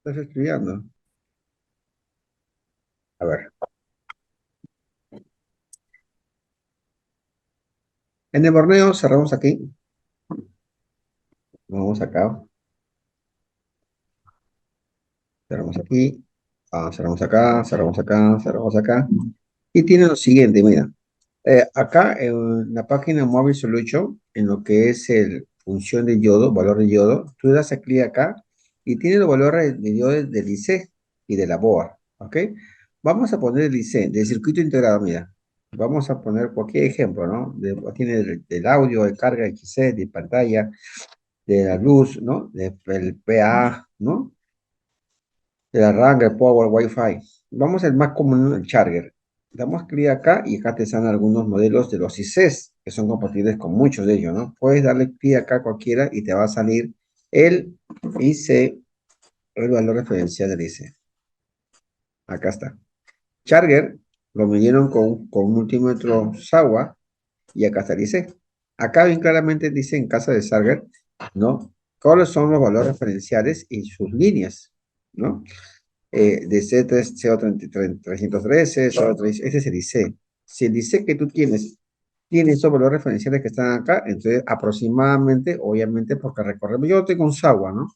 Estás estudiando. A ver. En el Borneo cerramos aquí. Vamos acá. Cerramos aquí. Cerramos acá. Cerramos acá. Cerramos acá. Y tiene lo siguiente, mira. Acá en la página Mobile Solution, en lo que es el función de yodo, valor de yodo, tú das a clic acá y tiene los valores de yodo del IC y de la BOA. ¿Ok? Vamos a poner el IC, del circuito integrado, mira. Vamos a poner cualquier ejemplo, ¿no? Tiene del audio, de carga XC, de pantalla, de la luz, ¿no? Del PA, ¿no? El arranque, el power, Wi-Fi. Vamos al más común, el charger. Damos clic acá y acá te salen algunos modelos de los ICs que son compatibles con muchos de ellos, ¿no? Puedes darle clic acá a cualquiera y te va a salir el IC, el valor referencial del IC. Acá está. Charger, lo midieron con un multímetro SAWA y acá está el IC. Acá bien claramente dice en casa de Charger, ¿no? ¿Cuáles son los valores referenciales y sus líneas, ¿no? De C3, CO313, ese es el IC. Si el IC que tú tienes tiene esos valores referenciales que están acá, entonces aproximadamente, obviamente, porque recordemos, yo tengo un SAWA, ¿no?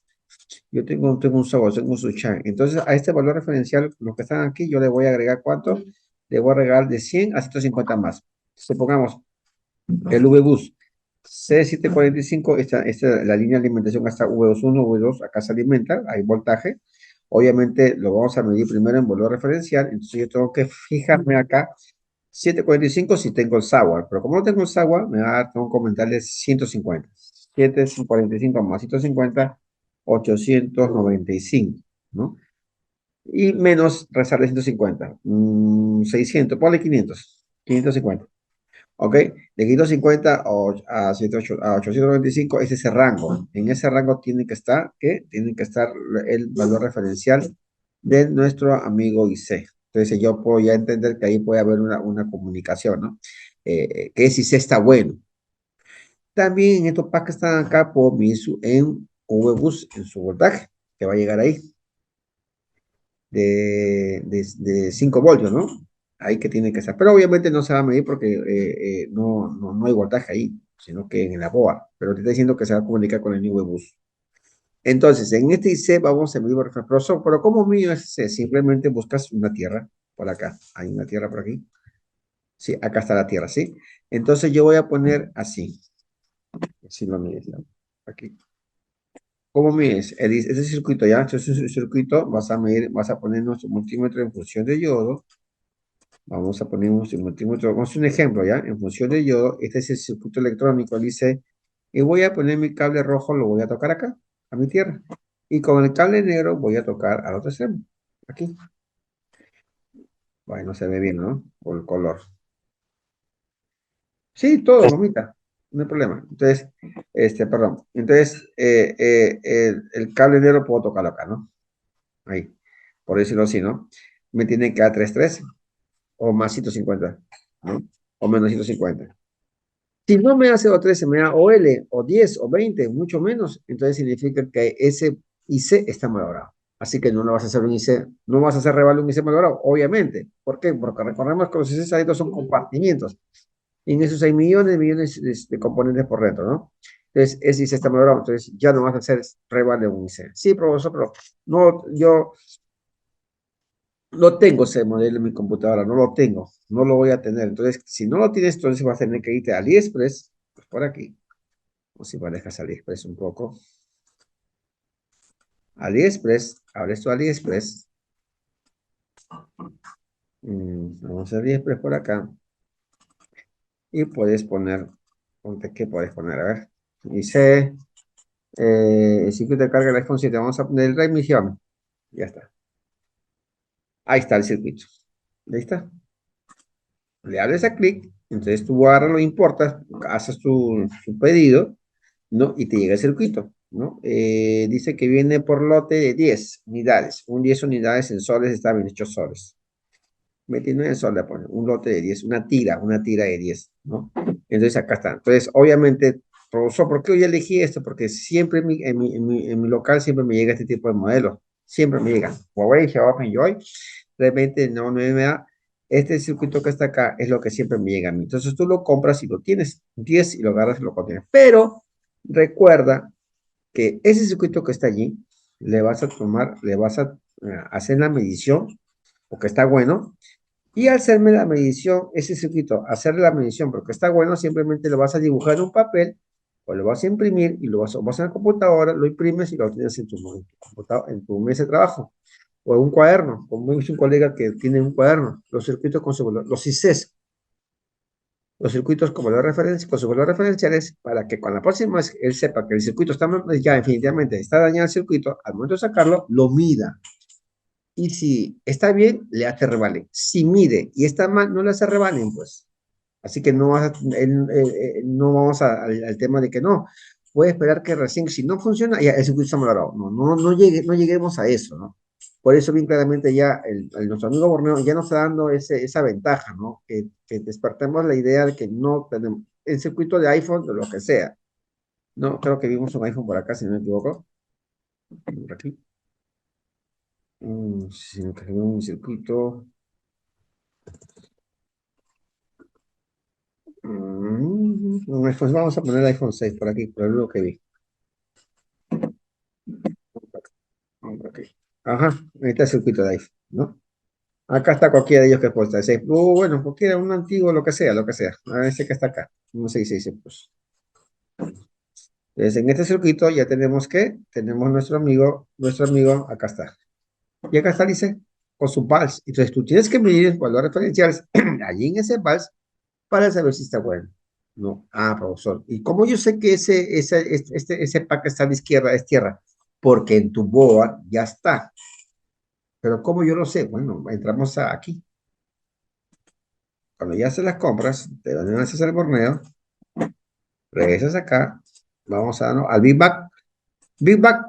Tengo un SAWA, tengo un Suchan. Entonces, a este valor referencial, los que están aquí, yo le voy a agregar ¿cuánto? Le voy a agregar de 100 a 150 más. Supongamos, el VBus C745, la línea de alimentación hasta V21, V2, acá se alimenta, hay voltaje. Obviamente lo vamos a medir primero en valor referencial, entonces yo tengo que fijarme acá 745 si tengo el SAWA, pero como no tengo el SAWA, me va a dar, tengo que comentarle 150. 745 más 150, 895, ¿no? Y menos restarle 150, 600, ponle 500, 550. ¿Ok? De 550 a 895 es ese rango. En ese rango tiene que estar, ¿qué? Tiene que estar el valor referencial de nuestro amigo IC. Entonces yo puedo ya entender que ahí puede haber una comunicación, ¿no? Que ese IC está bueno. También en estos packs que están acá, puedo medir en VBus, en su voltaje, que va a llegar ahí, de 5 voltios, ¿no? Ahí que tiene que estar. Pero obviamente no se va a medir porque no hay voltaje ahí, sino que en la boa. Pero te está diciendo que se va a comunicar con el new bus. Entonces, en este IC vamos a medir por ejemplo, pero ¿cómo mido ese? Simplemente buscas una tierra por acá. Hay una tierra por aquí. Sí, acá está la tierra, ¿sí? Entonces yo voy a poner así. Así lo mides, ¿no? Aquí. ¿Cómo mides? Ese circuito, ¿ya? Entonces, ese circuito vas a medir, vas a poner nuestro multímetro en función de yodo. Vamos a poner un multímetro, vamos a hacer un ejemplo, ¿ya? En función de yodo, este es el circuito electrónico, dice, y voy a poner mi cable rojo, lo voy a tocar acá, a mi tierra. Y con el cable negro voy a tocar al otro extremo, aquí. Bueno, no se ve bien, ¿no? Por el color. Sí, todo, mamita, no hay problema. Entonces, perdón. Entonces, el cable negro puedo tocarlo acá, ¿no? Ahí, por decirlo así, ¿no? Me tiene que dar 313 o más 150, ¿no? O menos 150. Si no me hace O13, me da OL, o 10, o 20, mucho menos, entonces significa que ese IC está malogrado. Así que no lo vas a hacer un IC, no vas a hacer reval un IC malogrado, obviamente. ¿Por qué? Porque recordemos que los ICs adentro son compartimientos. Y en esos hay millones de componentes por dentro, ¿no? Entonces, ese IC está malogrado, entonces ya no vas a hacer reval de un IC. Sí, profesor, pero no, yo no tengo ese modelo en mi computadora, no lo tengo, no lo voy a tener. Entonces, si no lo tienes, entonces vas a tener que irte a AliExpress, pues por aquí. O si manejas AliExpress un poco. AliExpress, abres tu AliExpress. Vamos a AliExpress por acá. Y puedes poner, ponte qué puedes poner, a ver. Dice, el circuito de carga del iPhone 7. Vamos a poner el Redmi Xiaomi. Ya está. Ahí está el circuito. ¿Ahí está? Le hables a clic, entonces tú agarras, lo importas, haces tu pedido, ¿no? Y te llega el circuito, ¿no? Dice que viene por lote de 10 unidades. 10 unidades en soles, está bien hecho soles. 29 soles, pone, un lote de 10, una tira de 10, ¿no? Entonces acá está. Entonces, obviamente, profesor, ¿por qué hoy elegí esto? Porque siempre en mi local siempre me llega este tipo de modelos. siempre me llegan. Huawei, Xiaomi, Enjoy, realmente no me da. Este circuito que está acá es lo que siempre me llega a mí. Entonces tú lo compras y lo tienes, 10 y lo agarras y lo contienes. Pero recuerda que ese circuito que está allí, le vas a tomar, le vas a hacer la medición, porque está bueno, y al hacerme la medición, ese circuito, hacerle la medición porque está bueno, simplemente lo vas a dibujar en un papel o lo vas a imprimir y lo vas a en la computadora, lo imprimes y lo tienes en tu computadora, en tu mesa de trabajo o en un cuaderno. Como dice un colega que tiene un cuaderno, los circuitos con su, los ICs, los circuitos como los referencias, con sus valores referenciales, para que con la próxima vez él sepa que el circuito está ya definitivamente está dañado el circuito, al momento de sacarlo, lo mida. Y si está bien, le hace revale. Si mide y está mal, no le hace revalen, pues. Así que no, no vamos al tema de que no, puede esperar que recién, si no funciona, ya el circuito está malogrado. No lleguemos a eso, ¿no? Por eso, bien claramente, ya nuestro amigo Borneo ya nos está dando esa ventaja, ¿no? Que despertemos la idea de que no tenemos el circuito de iPhone, de lo que sea. No, creo que vimos un iPhone por acá, si no me equivoco. Por aquí. Si no tenemos un circuito. Pues vamos a poner el iPhone 6 por aquí, por lo que vi. Por aquí. Ajá, ahí está el circuito de iPhone, ¿no? Acá está cualquiera de ellos que puesta. Ese, bueno, cualquiera, un antiguo, lo que sea, lo que sea. A ese que está acá. Un 666, pues. Entonces, en este circuito ya tenemos que, tenemos nuestro amigo, acá está. Y acá está, dice, con su vals. Entonces, tú tienes que medir el valor referencial allí en ese vals para saber si está bueno. No, profesor. ¿Y cómo yo sé que ese pack que está a la izquierda es tierra? Porque en tu BOA ya está. Pero ¿cómo yo lo sé? Bueno, entramos aquí. Cuando ya haces las compras, te dan a hacer el borneo, regresas acá, vamos a, ¿no? Al Big Back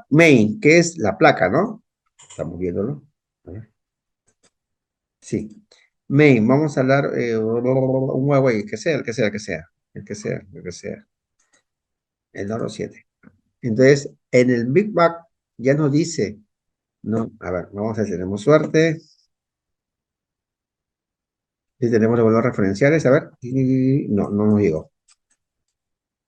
Main, que es la placa, ¿no? Estamos viéndolo. A ver. Sí. Main, vamos a hablar un Huawei, que sea, el que sea, el que sea, el que sea, el que sea. El Noro 7. Entonces, en el Big Bang ya nos dice, no, a ver, vamos a ver si tenemos suerte, si tenemos los valores referenciales, a ver, no, no nos llegó,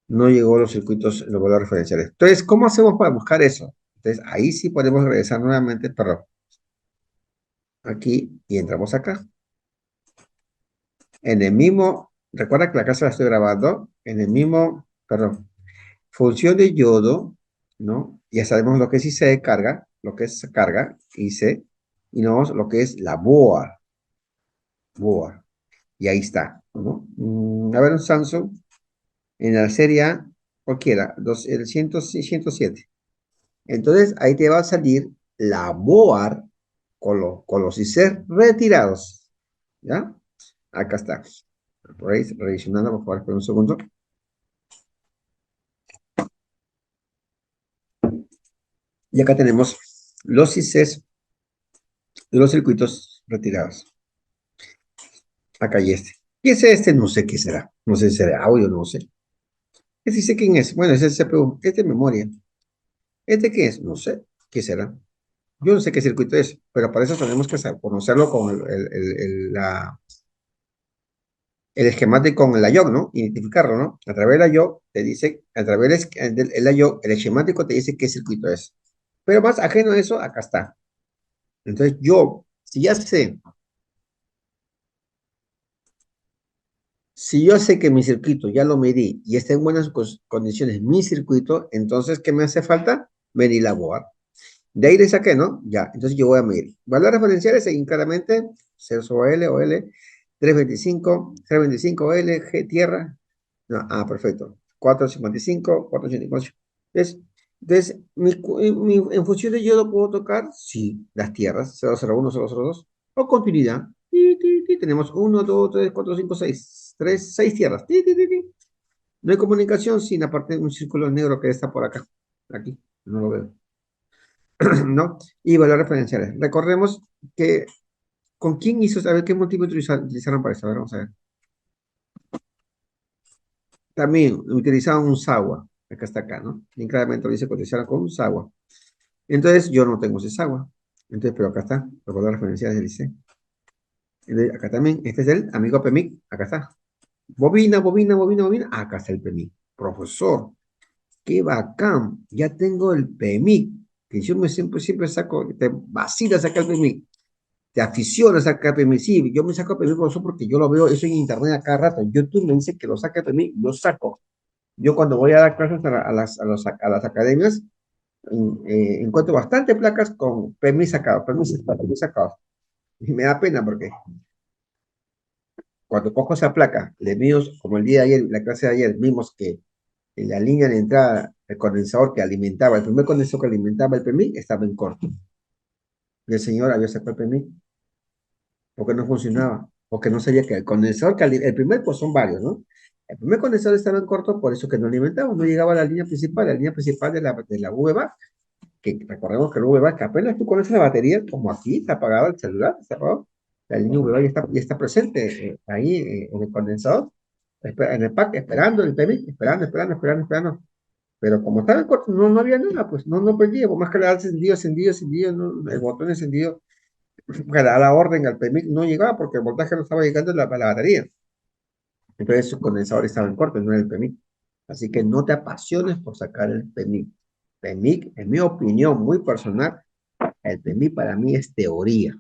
no llegó los circuitos, los valores referenciales. Entonces, ¿cómo hacemos para buscar eso? Entonces, ahí sí podemos regresar nuevamente, perdón, aquí y entramos acá. En el mismo, recuerda que la casa la estoy grabando, en el mismo, perdón, función de yodo, ¿no? Ya sabemos lo que es IC carga, lo que es carga, IC, y no lo que es la BOA. Y ahí está, ¿no? A ver, un Samsung en la serie A, cualquiera, el 107. Entonces, ahí te va a salir la BOAR con los IC retirados, ¿ya? Acá está. Por ahí, revisionando, por favor, por un segundo. Y acá tenemos los ICs de los circuitos retirados. Acá hay este. Y ese este no sé qué será. No sé si será audio, no sé. Este dice quién es. Bueno, es el CPU. Este es memoria. ¿Este qué es? No sé. ¿Qué será? Yo no sé qué circuito es, pero para eso tenemos que conocerlo con el esquemático con la IOC, ¿no? Identificarlo, ¿no? A través de la IOC te dice, a través del la IOC, el esquemático te dice qué circuito es. Pero más ajeno a eso, acá está. Entonces yo, si yo sé que mi circuito ya lo medí y está en buenas condiciones mi circuito, entonces, ¿qué me hace falta? Medir la board. De ahí le saqué, ¿no? Ya, entonces yo voy a medir. Valores referenciales seguir claramente, 0 o L, 325, 025 L, G tierra. No, perfecto. 455, 484. Entonces en función de yo lo puedo tocar, sí, las tierras, 001, 002, o continuidad. Tenemos 1, 2, 3, 4, 5, 6. 6 tierras. No hay comunicación sin aparte de un círculo negro que está por acá. Aquí, no lo veo. ¿No? Y valores referenciales. Recordemos que con quién hizo, a ver qué motivo utilizaron para eso. A ver, vamos a ver. También utilizaban un SAWA. Acá está acá, ¿no? Y claramente lo dice que utilizaron con un SAWA. Entonces yo no tengo ese SAWA. Entonces, pero acá está, los valores referenciales del IC. Acá también, este es el amigo PEMIC, acá está. Bobina, bobina, bobina, bobina, acá está el PEMIC. Profesor, qué bacán, ya tengo el PEMIC, que yo me siempre saco, te vacila sacar el PEMIC, te aficiona sacar el PEMIC. Sí, yo me saco el PEMIC, profesor, porque yo lo veo eso en internet a cada rato. YouTube me dice que lo saca el PEMIC, yo saco. Yo cuando voy a dar clases a las academias, encuentro bastante placas con PEMIC sacados, PEMIC sacados. Y me da pena porque cuando cojo esa placa, le mido, como el día de ayer, la clase de ayer, vimos que en la línea de entrada, el condensador que alimentaba, el primer condensador que alimentaba el PMI estaba en corto. Y el señor había sacado el PMI porque no funcionaba, porque no sabía que el condensador, el primer, pues son varios, ¿no? El primer condensador estaba en corto, por eso que no alimentaba, no llegaba a la línea principal de la VBAC, que recordemos que el VBAC, que apenas tú conoces la batería, como aquí, está apagado el celular, está apagado, la línea VBAC ya está presente ahí en el condensador, en el pack, esperando el PMI, esperando. Pero como estaba en corto, no había nada, pues no prendía, por más que le das encendido, no, el botón encendido, que le da la orden al PMIC, no llegaba porque el voltaje no estaba llegando a la batería. Entonces su condensador estaba en corto, no era el PMIC. Así que no te apasiones por sacar el PMIC. PMIC, en mi opinión muy personal, el PMIC para mí es teoría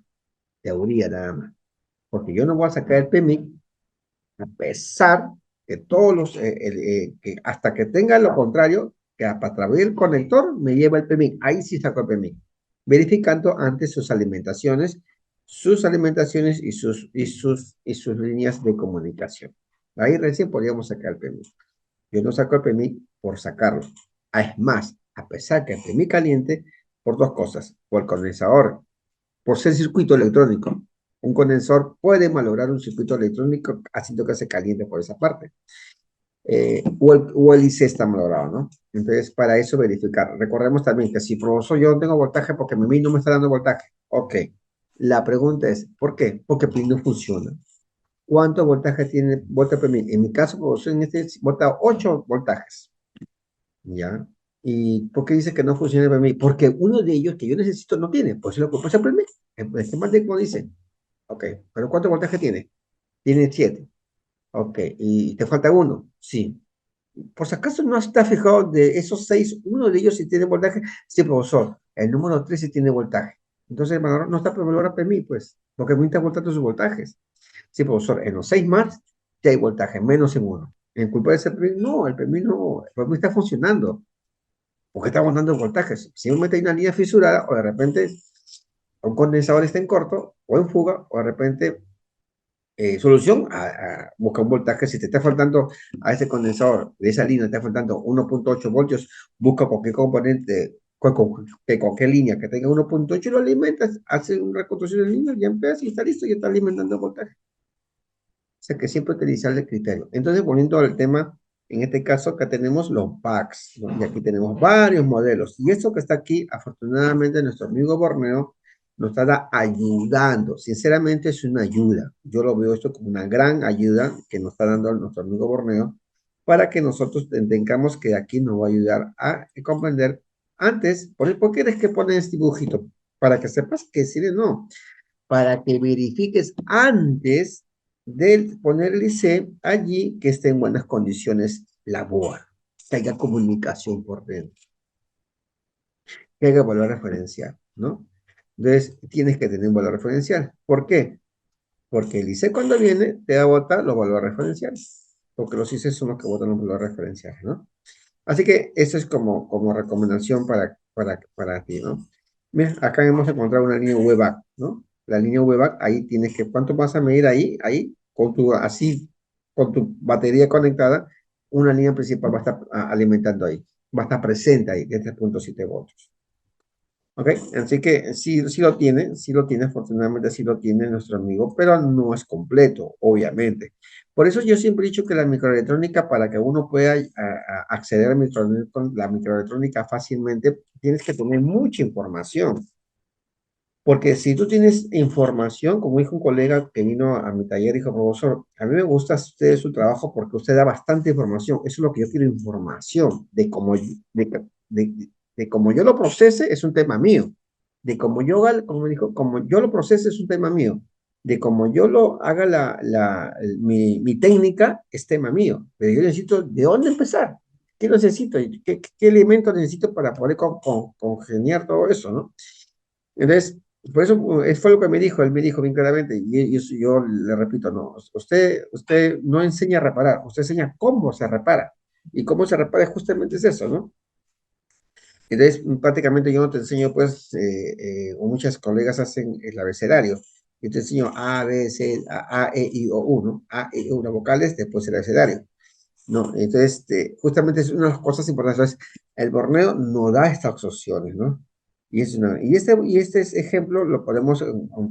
nada más. Porque yo no voy a sacar el PMIC a pesar que todos que hasta que tenga lo contrario, que a través del conector me lleva el PMIC, ahí sí saco el PMIC, verificando antes sus alimentaciones y sus líneas de comunicación. Ahí recién podríamos sacar el PMIC. Yo no saco el PMIC por sacarlo. Es más, a pesar que el PMIC caliente, por dos cosas, por el condensador por ser circuito electrónico. Un condensador puede malograr un circuito electrónico haciendo que se caliente por esa parte. O el IC está malogrado, ¿no? Entonces, para eso verificar. Recordemos también que si profesor yo no tengo voltaje porque mi PIN no me está dando voltaje. Ok. La pregunta es, ¿por qué? Porque PIN no funciona. ¿Cuánto voltaje tiene voltaje PIN? En mi caso, profesor, en este bota 8 voltajes. ¿Ya? ¿Y por qué dice que no funciona para mí? Porque uno de ellos que yo necesito no tiene. Pues lo que pasa para mí. Este más como dice. Ok, pero ¿cuánto voltaje tiene? Tiene 7. Ok, ¿y te falta uno? Sí. Por si acaso no está fijado de esos 6, uno de ellos sí tiene voltaje. Sí, profesor, el número 3 sí tiene voltaje. Entonces el valor no está por valor para mí, pues, porque me está voltando sus voltajes. Sí, profesor, en los 6 más ya hay voltaje, menos en uno. ¿En culpa de ese PMI? No, el PMI no, el PMI está funcionando. Porque estamos dando voltajes. Si uno mete una línea fisurada, o de repente un condensador está en corto, o en fuga, o de repente solución, busca un voltaje. Si te está faltando a ese condensador de esa línea, te está faltando 1.8 voltios, busca cualquier componente, cualquier línea que tenga 1.8 y lo alimentas, hace una reconstrucción de línea, ya empieza y está listo, ya está alimentando voltaje. O sea que siempre utilizar el criterio. Entonces, volviendo al tema, en este caso acá tenemos los packs, ¿no? Y aquí tenemos varios modelos. Y esto que está aquí, afortunadamente, nuestro amigo Borneo nos está ayudando. Sinceramente, es una ayuda. Yo lo veo esto como una gran ayuda que nos está dando nuestro amigo Borneo para que nosotros tengamos que aquí nos va a ayudar a comprender antes, ¿por qué eres que pones este dibujito? Para que sepas que sí o no, para que verifiques antes de poner el IC allí que esté en buenas condiciones laboral, que haya comunicación por dentro, que haya valor referencial, ¿no? Entonces, tienes que tener un valor referencial. ¿Por qué? Porque el IC cuando viene te va a botar los valores referenciales, porque los IC son los que botan los valores referenciales, ¿no? Así que eso es como recomendación para ti, ¿no? Mira, acá hemos encontrado una línea VBAC, ¿no? La línea VBAC, ahí tienes que, ¿cuánto vas a medir ahí, con tu batería conectada, una línea principal va a estar alimentando ahí, va a estar presente ahí, de 3.7 voltios. ¿Ok? Así que sí lo tiene, afortunadamente sí lo tiene nuestro amigo, pero no es completo, obviamente. Por eso yo siempre he dicho que la microelectrónica, para que uno pueda acceder a la microelectrónica fácilmente, tienes que tener mucha información. Porque si tú tienes información, como dijo un colega que vino a mi taller, dijo, profesor, a mí me gusta usted su trabajo porque usted da bastante información. Eso es lo que yo quiero, información de cómo yo lo procese, es un tema mío. De cómo yo, como me dijo, como yo lo procese es un tema mío. De cómo yo lo haga mi técnica es tema mío. Pero yo necesito, ¿de dónde empezar? ¿Qué necesito? ¿Qué elementos necesito para poder congeniar todo eso, ¿no? Entonces, por eso fue lo que me dijo, él me dijo bien claramente, y yo le repito, no, usted no enseña a reparar, usted enseña cómo se repara, y cómo se repara justamente es eso, ¿no? Entonces, prácticamente yo no te enseño, pues, o muchas colegas hacen el abecedario, yo te enseño A, B, C, E, I, O, U, ¿no? A, E, I, O, vocales, después el abecedario. ¿No? Entonces, justamente es una de las cosas importantes. Entonces, el Borneo no da estas opciones, ¿no? Y este ejemplo lo podemos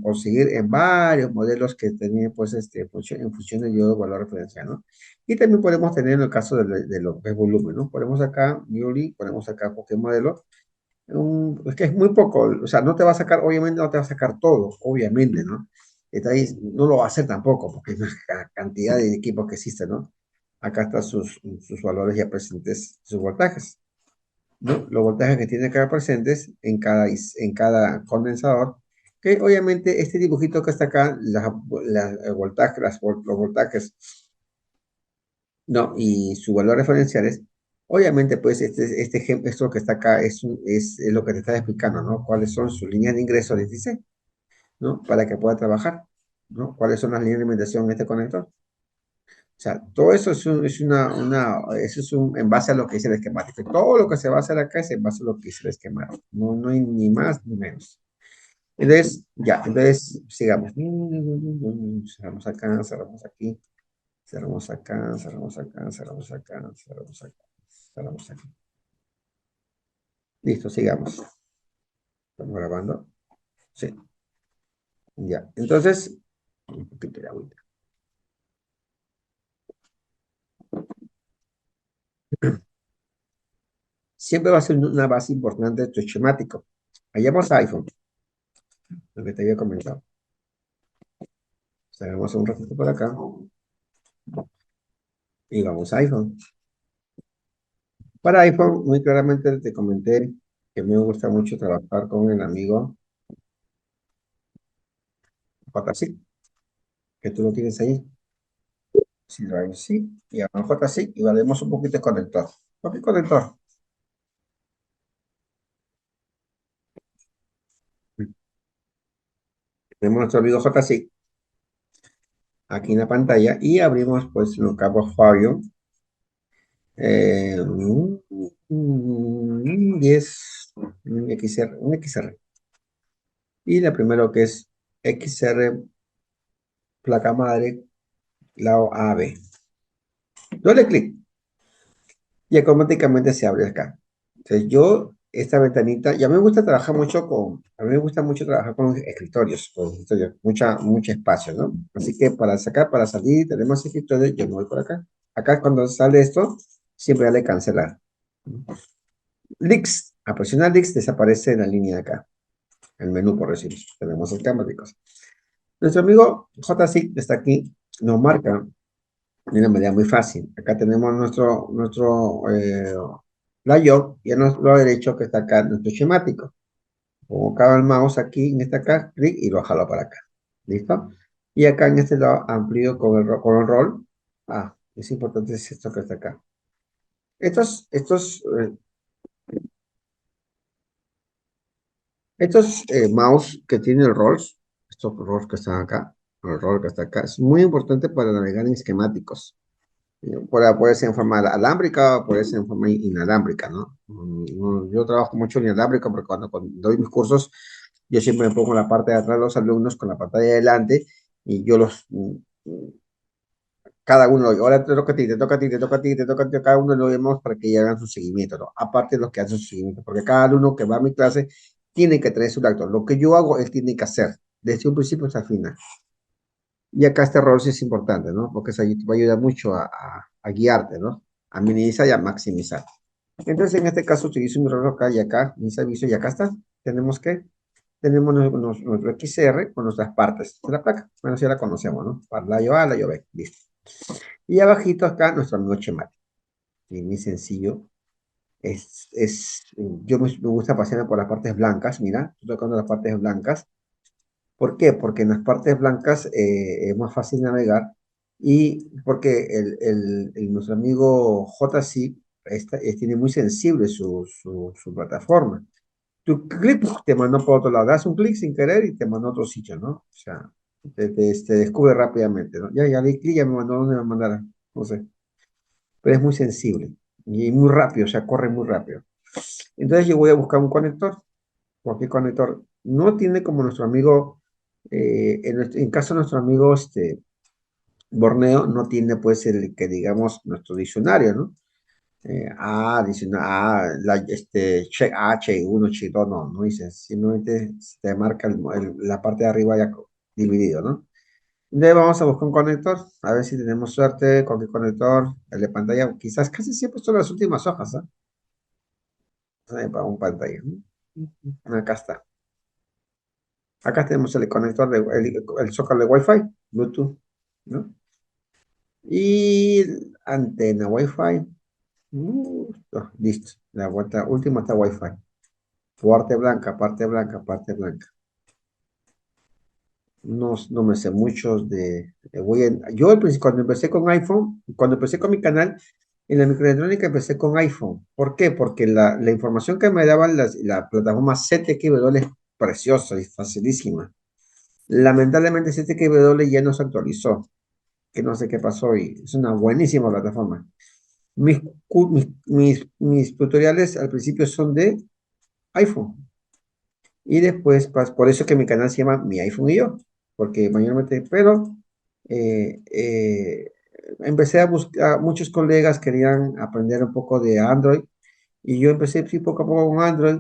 conseguir en varios modelos que tenían, pues, en función del yodo valor referencial, ¿no? Y también podemos tener en el caso de lo que es volumen, ¿no? Ponemos acá Yuri, ponemos acá cualquier modelo. Es que es muy poco, o sea, no te va a sacar, obviamente no te va a sacar todo, obviamente, ¿no? Entonces, no lo va a hacer tampoco, porque es una cantidad de equipos que existen, ¿no? Acá están sus valores ya presentes, sus voltajes, ¿no? Los voltajes que tiene acá presentes en cada condensador, que obviamente este dibujito que está acá, el voltaje, los voltajes, ¿no? Y sus valores referenciales, obviamente, pues este ejemplo, esto que está acá es lo que te está explicando, ¿no? Cuáles son sus líneas de ingreso de 16, ¿no? Para que pueda trabajar, ¿no? Cuáles son las líneas de alimentación en este conector. O sea, todo eso eso en base a lo que dice el esquemático. Todo lo que se va a hacer acá es en base a lo que dice el esquemático. No, no hay ni más ni menos. Entonces, ya, entonces, sigamos. Cerramos acá, cerramos aquí, cerramos acá, cerramos acá, cerramos acá, cerramos acá, cerramos aquí. Listo, sigamos. Estamos grabando. Sí, ya. Entonces, un poquito de agüita. Siempre va a ser una base importante de tu esquemático. Allá vamos a iPhone, lo que te había comentado. Cerramos un ratito por acá y vamos a iPhone. Para iPhone, muy claramente te comenté que me gusta mucho trabajar con el amigo JC, que tú lo tienes ahí. Si lo hay, sí, y abajo JC y valemos un poquito de conector. ¿Por qué conector? Tenemos nuestro amigo JC aquí en la pantalla y abrimos pues los cabos Fabio 10 un XR. Y la primero que es XR placa madre, lado AB. Doble clic y automáticamente se abre acá. Entonces yo, esta ventanita, ya me gusta trabajar mucho a mí me gusta mucho trabajar con escritorios, mucho espacio, ¿no? Así que para sacar, para salir, tenemos escritorios, yo me voy por acá. Acá cuando sale esto, siempre dale cancelar. Leaks, a presionar Leaks desaparece en la línea de acá, el menú por decirlo. Tenemos el cambio de cosas. Nuestro amigo JC está aquí, nos marca de una manera muy fácil. Acá tenemos nuestro layout y a nuestro lado derecho que está acá nuestro esquemático. Pongo acá el mouse aquí en esta acá, clic y lo jalo para acá. ¿Listo? Y acá en este lado amplío con el rol. Ah, es importante es esto que está acá. Estos mouse que tienen el rolls, estos rolls que están acá, el roll que está acá, es muy importante para navegar en esquemáticos. Puede ser en forma alámbrica o puede ser en forma inalámbrica, ¿no? Yo trabajo mucho en inalámbrico porque cuando doy mis cursos, yo siempre me pongo en la parte de atrás de los alumnos con la pantalla de adelante y cada uno, ahora te toca a ti, te toca a ti, te toca a ti, te toca a ti, cada uno lo vemos para que hagan su seguimiento, ¿no? Aparte de los que hacen su seguimiento, porque cada alumno que va a mi clase tiene que tener su acto. Lo que yo hago, él tiene que hacer, desde un principio hasta el final. Y acá este rol sí es importante, ¿no? Porque eso va a ayudar mucho a guiarte, ¿no? A minimizar y a maximizar. Entonces, en este caso, utilizo mi rol acá y acá, mi servicio, y acá está. Tenemos nuestro XR con nuestras partes de la placa. Bueno, si ya la conocemos, ¿no? Para la A, la B, listo. Y abajito acá, nuestro amigo Chemate. Y muy sencillo. Me gusta pasear por las partes blancas, mira, estoy tocando las partes blancas. ¿Por qué? Porque en las partes blancas es más fácil navegar y porque nuestro amigo JC tiene muy sensible su plataforma. Tu clic te mandó por otro lado, das un clic sin querer y te mandó a otro sitio, ¿no? O sea, te descubre rápidamente, ¿no? Ya di clic, ya me mandó donde me mandara, no sé, pero es muy sensible y muy rápido, o sea, corre muy rápido. Entonces yo voy a buscar un conector, cualquier conector. No tiene como nuestro amigo, en caso de nuestro amigo Borneo, no tiene pues el que digamos nuestro diccionario, ¿no? Che H1, Che2, no dice, simplemente se te marca la parte de arriba ya dividido, ¿no? Entonces vamos a buscar un conector, a ver si tenemos suerte, cualquier conector, el de pantalla, quizás casi siempre son las últimas hojas, ¿ah? Para un pantalla, ¿no? Acá está. Acá tenemos el conector, el zócalo de Wi-Fi, Bluetooth, ¿no? Y antena Wi-Fi. Listo. La vuelta última está Wi-Fi. Parte blanca, parte blanca, parte blanca. No me sé muchos yo cuando empecé con iPhone, cuando empecé con mi canal, en la microelectrónica empecé con iPhone. ¿Por qué? Porque la información que me daban la plataforma CTKW es preciosa y facilísima. Lamentablemente CTKW ya no se actualizó, que no sé qué pasó y es una buenísima plataforma. Mis tutoriales al principio son de iPhone y después, por eso que mi canal se llama Mi iPhone y yo, porque mayormente, pero eh, eh, empecé a buscar, muchos colegas querían aprender un poco de Android y yo empecé sí, poco a poco con Android,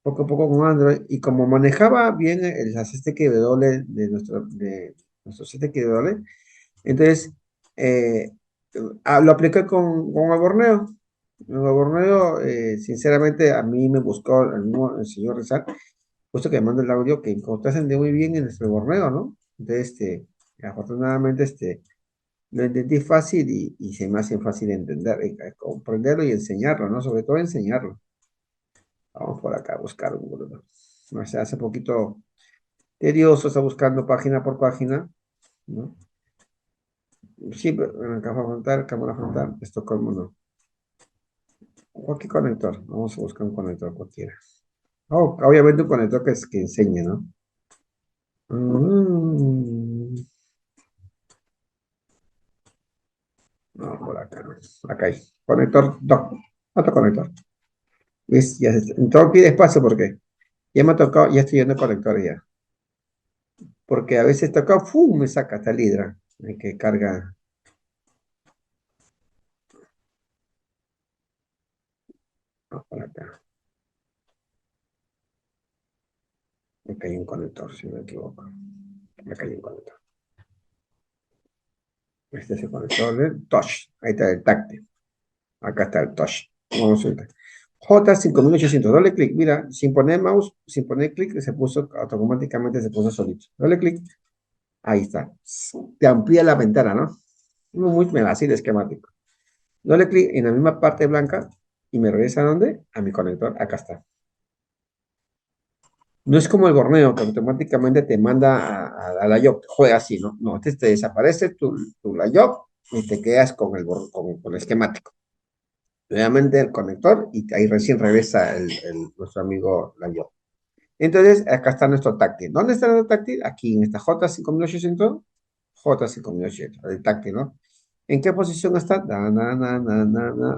poco a poco con Android y como manejaba bien las STKW de nuestro STKW, entonces eh, lo apliqué con el Borneo. En el Borneo, sinceramente, a mí me buscó el señor Rizal, puesto que me manda el audio que encontraste muy bien en nuestro Borneo, ¿no? Entonces, afortunadamente, lo entendí fácil y se me hace fácil de entender, comprenderlo y enseñarlo, ¿no? Sobre todo enseñarlo. Vamos por acá a buscar un Google. O sea, hace poquito tedioso, está buscando página por página, ¿no? Sí, pero en cámara frontal, Estocolmo no. Cualquier conector, vamos a buscar un conector cualquiera. Oh, obviamente un conector que enseñe, ¿no? Mm, no, por acá no. Acá hay. Conector, no. Otro conector. ¿Ves? Entonces pide espacio porque ya me ha tocado, ya estoy yendo conector ya. Porque a veces toca, ¡fum! Me saca hasta el hidra. Hay que carga. No, por acá. Acá hay un conector, si no me equivoco. Acá hay un conector. Este es el conector del touch. Ahí está el táctil. Acá está el touch. Vamos a ver. J5800, doble clic, mira, sin poner mouse, sin poner clic, se puso, automáticamente se puso solito. Doble clic, ahí está. Te amplía la ventana, ¿no? Muy así de esquemático. Doble clic en la misma parte blanca y me regresa a dónde? A mi conector, acá está. No es como el Borneo, que automáticamente te manda a la YOP, juega así, ¿no? No, te desaparece la YOP y te quedas con el esquemático. Nuevamente el conector y ahí recién regresa nuestro amigo la YOP. Entonces, acá está nuestro táctil. ¿Dónde está nuestro táctil? Aquí en esta J5800, J5800, el táctil, ¿no? ¿En qué posición está?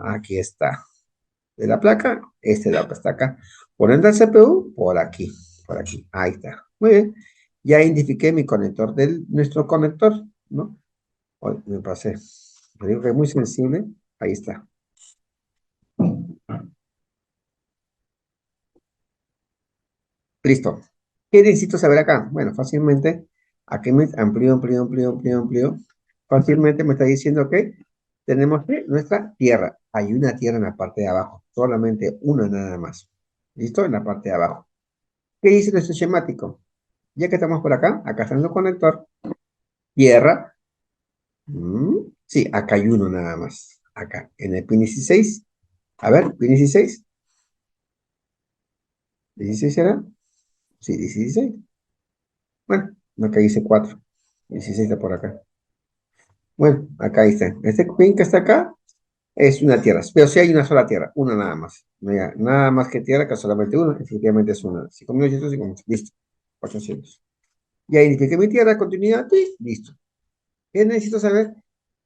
Aquí está. De la placa, lado que está acá. Poniendo el CPU, por aquí. Ahí está. Muy bien. Ya identifiqué mi conector nuestro conector, ¿no? Hoy me pasé. Le digo que es muy sensible. Ahí está. Listo. ¿Qué necesito saber acá? Bueno, fácilmente, aquí me amplío. Fácilmente me está diciendo que tenemos que nuestra tierra. Hay una tierra en la parte de abajo, solamente una nada más. ¿Listo? En la parte de abajo. ¿Qué dice nuestro esquemático? Ya que estamos por acá, acá está nuestro conector, tierra. Sí, acá hay uno nada más. Acá, en el pin 16. A ver, pin 16. ¿16 será? Sí, 16. Bueno, acá dice 4. 16 está por acá. Bueno, acá está. Este pin que está acá es una tierra. Pero sí hay una sola tierra, una nada más. Mira, nada más que tierra, que solamente uno. Efectivamente es una. 5.850. Listo. 800. Ya identifiqué mi tierra, continuidad. Sí, listo. ¿Qué necesito saber?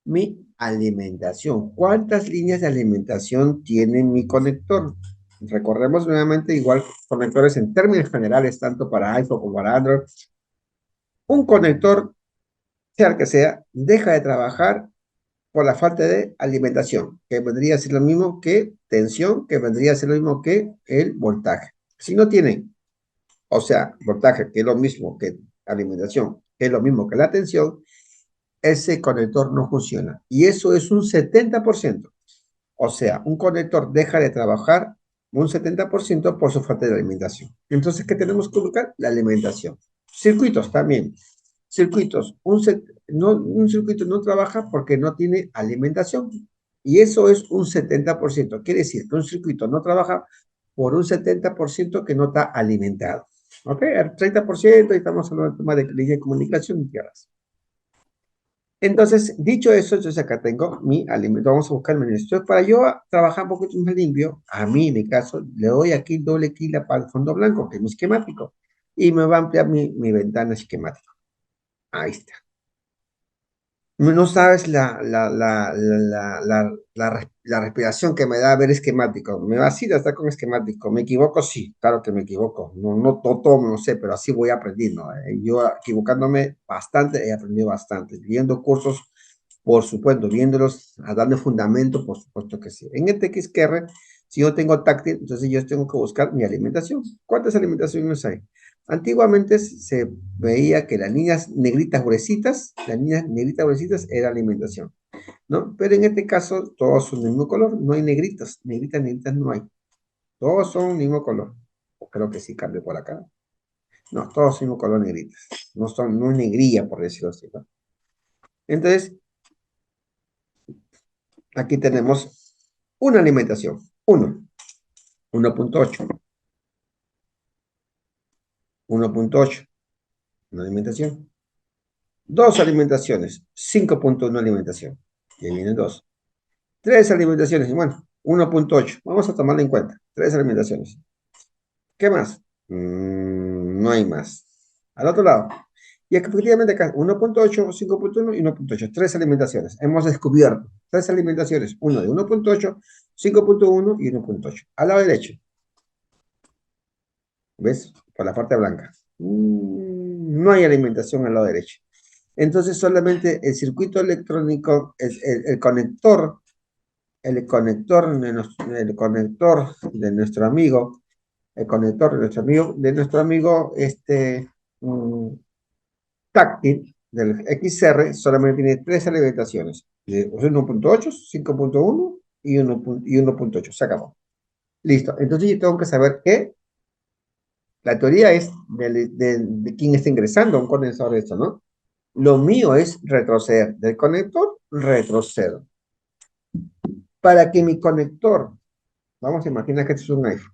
Mi alimentación. ¿Cuántas líneas de alimentación tiene mi conector? Recordemos nuevamente, igual conectores en términos generales, tanto para iPhone como para Android. Un conector, sea el que sea, deja de trabajar por la falta de alimentación, que vendría a ser lo mismo que tensión, que vendría a ser lo mismo que el voltaje. Si no tienen, o sea, voltaje, que es lo mismo que alimentación, que es lo mismo que la tensión, ese conector no funciona. Y eso es un 70%. O sea, un conector deja de trabajar un 70% por su falta de alimentación. Entonces, ¿qué tenemos que buscar? La alimentación. Circuitos también. Circuitos. Un circuito no trabaja porque no tiene alimentación. Y eso es un 70%. Quiere decir que un circuito no trabaja por un 70% que no está alimentado. ¿Ok? El 30% estamos hablando del tema de línea de comunicación y tierras. Entonces, dicho eso, entonces acá tengo mi alimento. Vamos a buscar el menú. Entonces, para yo trabajar un poquito más limpio, a mí, en mi caso, le doy aquí doble clic para el fondo blanco, que es mi esquemático, y me va a ampliar mi ventana esquemática. Ahí está. No sabes la respiración que me da ver esquemático. Me vacila estar con esquemático. ¿Me equivoco? Sí, claro que me equivoco. No, no todo no sé, pero así voy aprendiendo. Yo equivocándome bastante, he aprendido bastante. Viendo cursos, por supuesto, viéndolos, dando fundamento, por supuesto que sí. En el TXQR, si yo tengo táctil, entonces yo tengo que buscar mi alimentación. ¿Cuántas alimentaciones hay? Antiguamente se veía que las líneas negritas gruesitas era alimentación, ¿no? Pero en este caso todos son del mismo color, no hay negritos, negritas no hay, todos son del mismo color. O creo que sí cambio por acá. No, todos son del mismo color negritas, no es negrilla por decirlo así, ¿no? Entonces, aquí tenemos una alimentación, 1.8, 1.8, una alimentación. Dos alimentaciones, 5.1 alimentación. Y vienen dos. Tres alimentaciones, bueno, 1.8. Vamos a tomarlo en cuenta. Tres alimentaciones. ¿Qué más? No hay más. Al otro lado. Y efectivamente acá, 1.8, 5.1 y 1.8. Tres alimentaciones. Hemos descubierto tres alimentaciones. Uno de 1.8, 5.1 y 1.8. Al lado derecho. ¿Ves? Por la parte blanca. No hay alimentación al lado derecho. Entonces solamente el circuito electrónico, el conector de nuestro amigo, el conector de nuestro amigo, mm, táctil del XR solamente tiene tres alimentaciones, 1.8, 5.1 y 1.8. Se acabó. Listo. Entonces yo tengo que saber que la teoría es de quién está ingresando a un condensador de esto, ¿no? Lo mío es retroceder. Del conector, retrocedo. Para que mi conector, vamos a imaginar que este es un iPhone.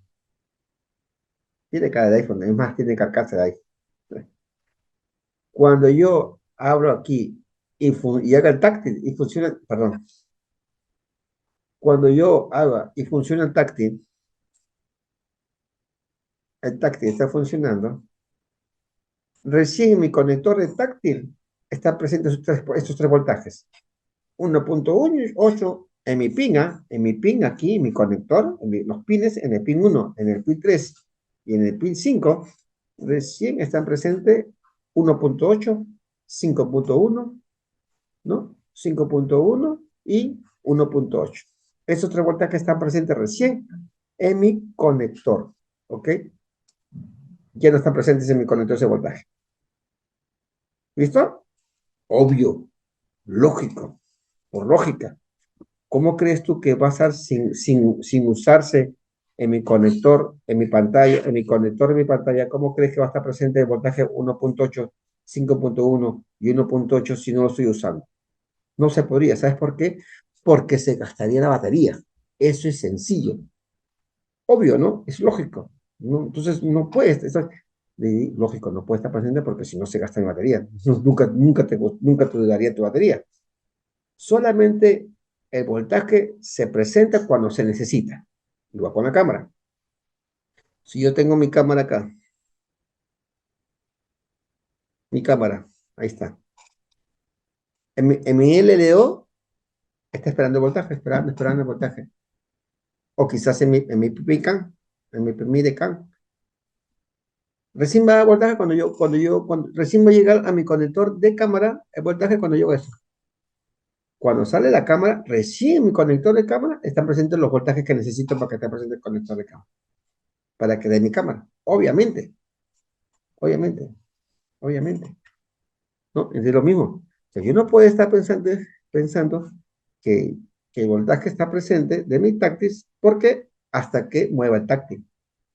Tiene cara de iPhone, es más, tiene carcasa de iPhone. Cuando yo abro aquí y haga el táctil y funciona, perdón, cuando yo haga y funciona el táctil está funcionando, recién en mi conector de táctil están presentes estos tres voltajes. 1.8 en mi pin aquí, en mi conector, los pines, en el pin 1, en el pin 3 y en el pin 5, recién están presentes 1.8, 5.1, ¿no? 5.1 y 1.8. Esos tres voltajes están presentes recién en mi conector, ¿ok? Ya no están presentes en mi conector ese voltaje. ¿Listo? Obvio, lógico, por lógica. ¿Cómo crees tú que va a estar sin usarse en mi conector, en mi pantalla, en mi conector de mi pantalla? ¿Cómo crees que va a estar presente el voltaje 1.8, 5.1 y 1.8 si no lo estoy usando? No se podría. ¿Sabes por qué? Porque se gastaría la batería. Eso es sencillo. Obvio, ¿no? Es lógico. ¿no? Entonces, no puedes, lógico, no puede estar presente porque si no se gasta en batería. Nunca te duraría tu batería. Solamente el voltaje se presenta cuando se necesita. Igual con la cámara. Si yo tengo mi cámara acá, mi cámara, ahí está. En mi LDO está esperando el voltaje, esperando el voltaje. O quizás en mi PPCAM, en mi PMIDECAM. Recién va a voltaje cuando recién va a llegar a mi conector de cámara, el voltaje cuando yo eso. Cuando sale la cámara, recién en mi conector de cámara están presentes los voltajes que necesito para que esté presente el conector de cámara. Para que dé mi cámara. Obviamente, obviamente, obviamente. ¿No? Es lo mismo. O sea, yo no puedo estar pensando que, que el voltaje está presente de mi táctil porque hasta que mueva el táctil.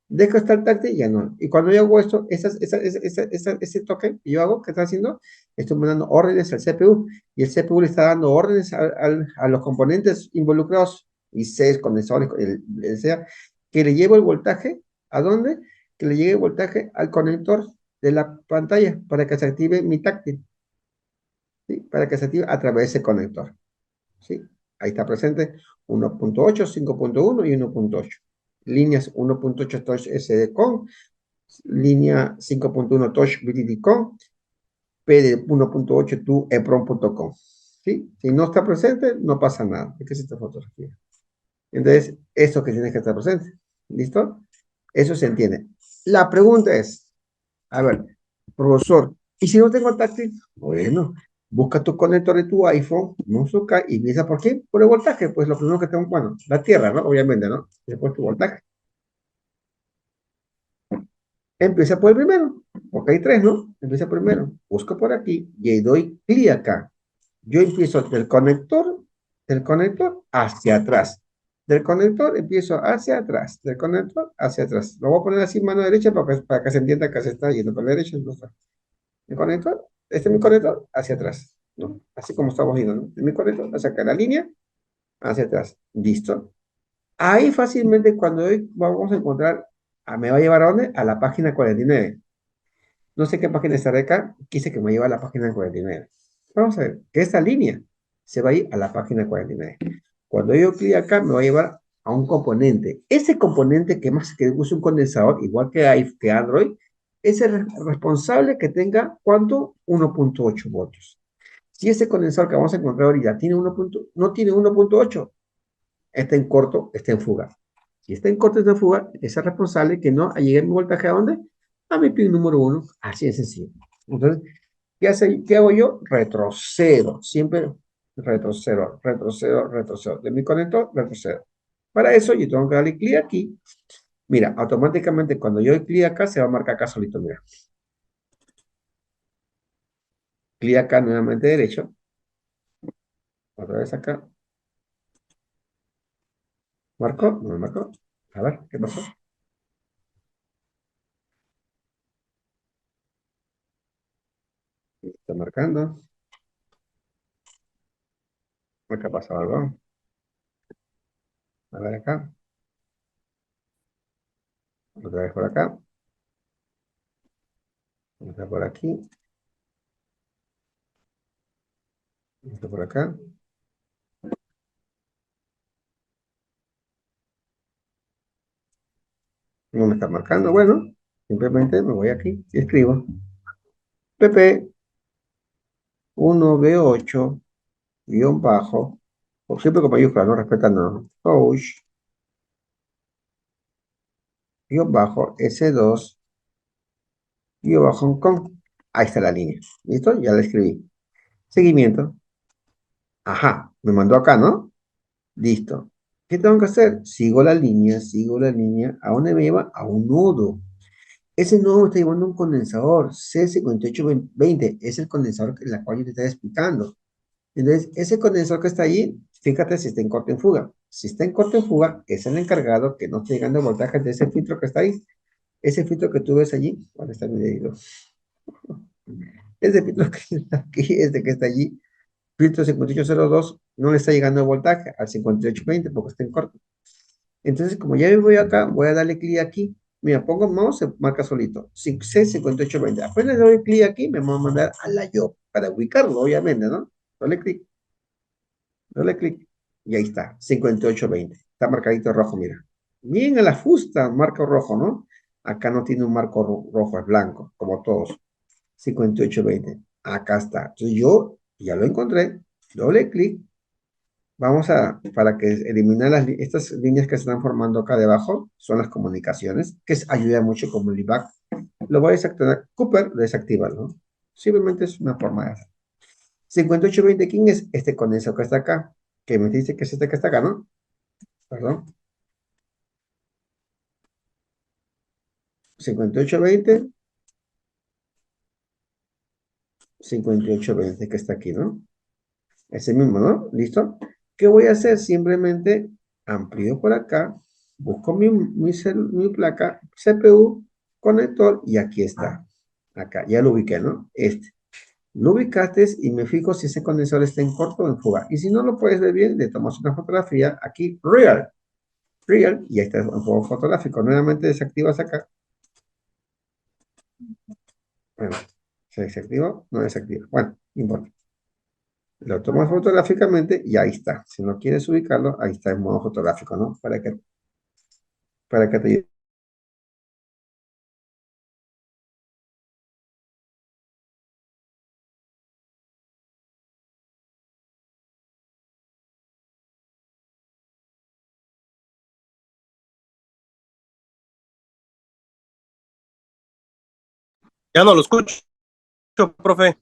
Dejo estar el táctil, ya no. Y cuando yo hago esto, ese toque que yo hago, ¿qué está haciendo? Estoy mandando órdenes al CPU y el CPU le está dando órdenes a los componentes involucrados, y ICs, condensadores, sea, que le llevo el voltaje, ¿a dónde? Que le llegue el voltaje al conector de la pantalla para que se active mi táctil. ¿Sí? Para que se active a través de ese conector. ¿Sí? Ahí está presente 1.8, 5.1 y 1.8. Líneas 1.8 Touch SD-CON, línea 5.1 Touch BTD-CON, P de 1.8 to EPROM.com. ¿Sí? Si no está presente, no pasa nada. ¿De qué es esta fotografía? Entonces, esto que tiene que estar presente. ¿Listo? Eso se entiende. La pregunta es, a ver, profesor, ¿y si no tengo táctil? Bueno, busca tu conector de tu iPhone, no suca, y empieza por qué? Por el voltaje, pues lo primero que tengo, bueno, la tierra, ¿no? Obviamente, ¿no? Después tu voltaje. Empieza por el primero, porque hay tres, ¿no? Empieza primero, busco por aquí y doy clic acá. Yo empiezo del conector hacia atrás. Del conector empiezo hacia atrás, del conector hacia atrás. Lo voy a poner así mano derecha para que se entienda que se está yendo para la derecha. No está. El conector, este es mi conector, hacia atrás, ¿no? Así como estamos viendo, ¿no? Mi conector, hacia acá, la línea, hacia atrás. Listo. Ahí fácilmente cuando hoy vamos a encontrar, me va a llevar a dónde? A la página 49. No sé qué página estará acá, quise que me lleve a la página 49. Vamos a ver, que esta línea se va a ir a la página 49. Cuando yo clic acá, me va a llevar a un componente. Ese componente que más que use un condensador, igual que Android, es el responsable que tenga, ¿cuánto? 1.8 voltios. Si ese condensador que vamos a encontrar ahorita tiene no tiene 1.8, está en corto, está en fuga. Si está en corto, está en fuga, es el responsable que no llegue mi voltaje a dónde? A mi pin número 1. Así de sencillo. Entonces, ¿qué hago yo? Retrocedo. Siempre retrocedo, retrocedo, retrocedo. De mi conector, retrocedo. Para eso, yo tengo que darle clic aquí. Mira, automáticamente cuando yo doy clic acá, se va a marcar acá solito. Mira, clic acá nuevamente derecho. Otra vez acá. ¿Marcó? No me marcó. A ver, ¿qué pasó? Está marcando. Acá pasa algo. A ver acá. Otra vez por acá. Otra por aquí. Otra por acá. No me está marcando. Bueno, simplemente me voy aquí y escribo pp 1b8 guión bajo, por siempre con mayúscula, no respetando, coach guión bajo S2 guión bajo Hong Kong. Ahí está la línea. ¿Listo? Ya la escribí. Seguimiento. Ajá, me mandó acá, ¿no? Listo. ¿Qué tengo que hacer? Sigo la línea. ¿A dónde me lleva? A un nodo. Ese nodo me está llevando un condensador C5820. Es el condensador en el cual yo te estaba explicando. Entonces, ese condensador que está allí, fíjate si está en corte en fuga. Si está en corte en fuga, es el encargado que no está llegando a voltaje de ese filtro que está ahí. Ese filtro que tú ves allí, ¿dónde está mi dedito? Ese filtro que está aquí, este que está allí, filtro 5802, no le está llegando el voltaje al 5820 porque está en corte. Entonces, como ya me voy acá, voy a darle clic aquí. Mira, pongo mouse, se marca solito. C5820. Apenas le doy clic aquí, me va a mandar a la yo, para ubicarlo, obviamente, ¿no? Doble clic, y ahí está, 5820. Está marcadito rojo, mira. Bien a la fusta, marco rojo, ¿no? Acá no tiene un marco rojo, es blanco, como todos. 5820. Acá está. Entonces yo ya lo encontré. Doble clic. Vamos para que eliminar estas líneas que se están formando acá debajo, son las comunicaciones, que ayuda mucho como el debug. Lo voy a desactivar. Cooper, desactivarlo, ¿no? Simplemente es una forma de hacer. 5820, ¿quién es este condensador que está acá? Que me dice que es este que está acá, ¿no? Perdón. 5820, 5820 que está aquí, ¿no? Ese mismo, ¿no? ¿Listo? ¿Qué voy a hacer? Simplemente amplío por acá, busco mi placa, CPU, conector, y aquí está. Acá, ya lo ubiqué, ¿no? Este. Lo ubicaste y me fijo si ese condensador está en corto o en fuga. Y si no lo puedes ver bien, le tomas una fotografía aquí, real, y ahí está el juego fotográfico. Nuevamente desactivas acá. Bueno, ¿se desactiva? No desactiva. Bueno, no importa. Lo tomas fotográficamente y ahí está. Si no quieres ubicarlo, ahí está en modo fotográfico, ¿no? Para que te ayude. Ya no lo escucho, profe.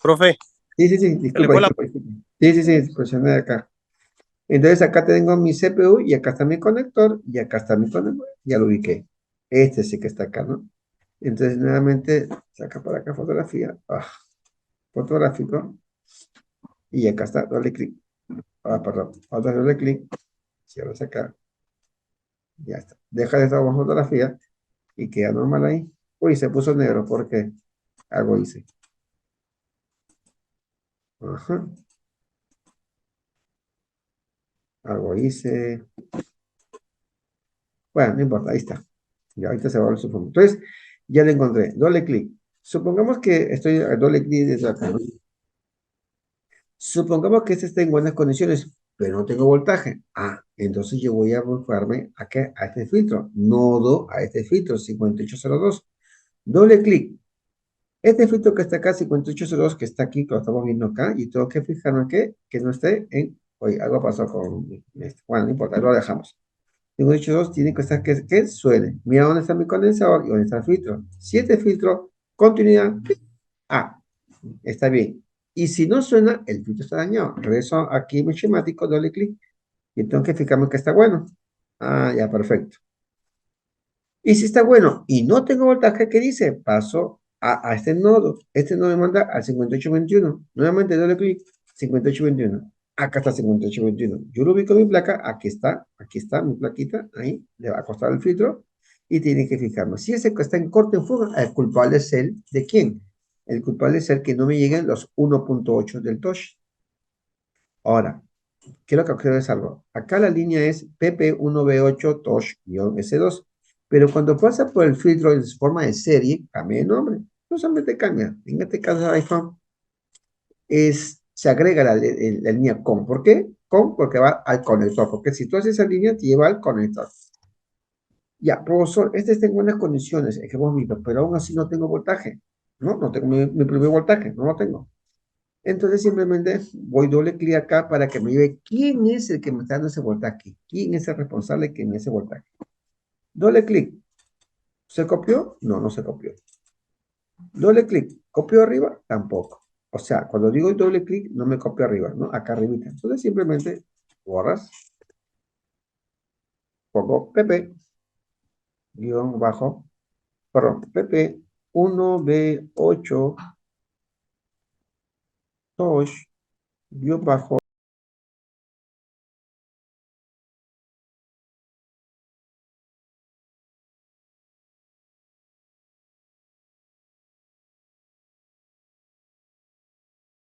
Profe, Sí, sí, sí, se le disculpa, fue la... disculpa, disculpa. Sí, sí, sí, presioné de acá. Entonces acá tengo mi CPU y acá está mi conector y acá está mi conector. Ya lo ubiqué. Este sí que está acá, ¿no? Entonces nuevamente saca para acá fotografía. Fotográfico. Y acá está, doble clic. Perdón. Otra doble clic. Cierro acá. Ya está. Deja de estar bajo fotografía y queda normal ahí. Uy, se puso negro porque algo hice. Ajá. Algo hice. Bueno, no importa, ahí está. Ya ahorita se va a ver su forma. Entonces, ya le encontré. Doble clic. Supongamos que estoy a doble clic desde acá, ¿no? Supongamos que este está en buenas condiciones, pero no tengo voltaje. Entonces yo voy a buscarme a, a este filtro. Nodo a este filtro, 5802. Doble clic. Este filtro que está acá, 5802, que está aquí, que lo estamos viendo acá, y tengo que fijarme que no esté en... Oye, algo pasó con este. Bueno, no importa, lo dejamos. 582 tiene que estar que suene. Mira dónde está mi condensador y dónde está el filtro. Si este filtro, continuidad, ah, está bien. Y si no suena, el filtro está dañado. Regreso aquí en mi schemático, doble clic y tengo que fijarme que está bueno. Ya, perfecto. Y si está bueno y no tengo voltaje, ¿qué dice? Paso a este nodo. Este nodo me manda al 5821. Nuevamente doble clic, 5821. Acá está 5821. Yo lo ubico en mi placa, aquí está mi plaquita, ahí, le va a costar el filtro y tiene que fijarme. Si ese que está en corte en fuga, el culpable es el de quién. El culpable es el que no me lleguen los 1.8 del touch. Ahora, quiero que observes algo. Acá la línea es PP1B8 TOSH-S2, pero cuando pasa por el filtro en forma de serie, cambia de nombre. No solamente cambia. En este caso de iPhone, se agrega la línea COM. ¿Por qué? COM porque va al conector, porque si tú haces esa línea, te lleva al conector. Ya, profesor, este está en buenas condiciones, es que hemos visto, pero aún así no tengo voltaje. No tengo mi primer voltaje, no lo tengo. Entonces simplemente voy doble clic acá para que me diga quién es el que me está dando ese voltaje. ¿Quién es el responsable que me ese voltaje? Doble clic. ¿Se copió? No, no se copió. Doble clic. ¿Copió arriba? Tampoco. O sea, cuando digo doble clic, no me copio arriba, ¿no? Acá arribita. Entonces simplemente borras, pongo pp, guión bajo, perdón, pp 1b8 2 guión bajo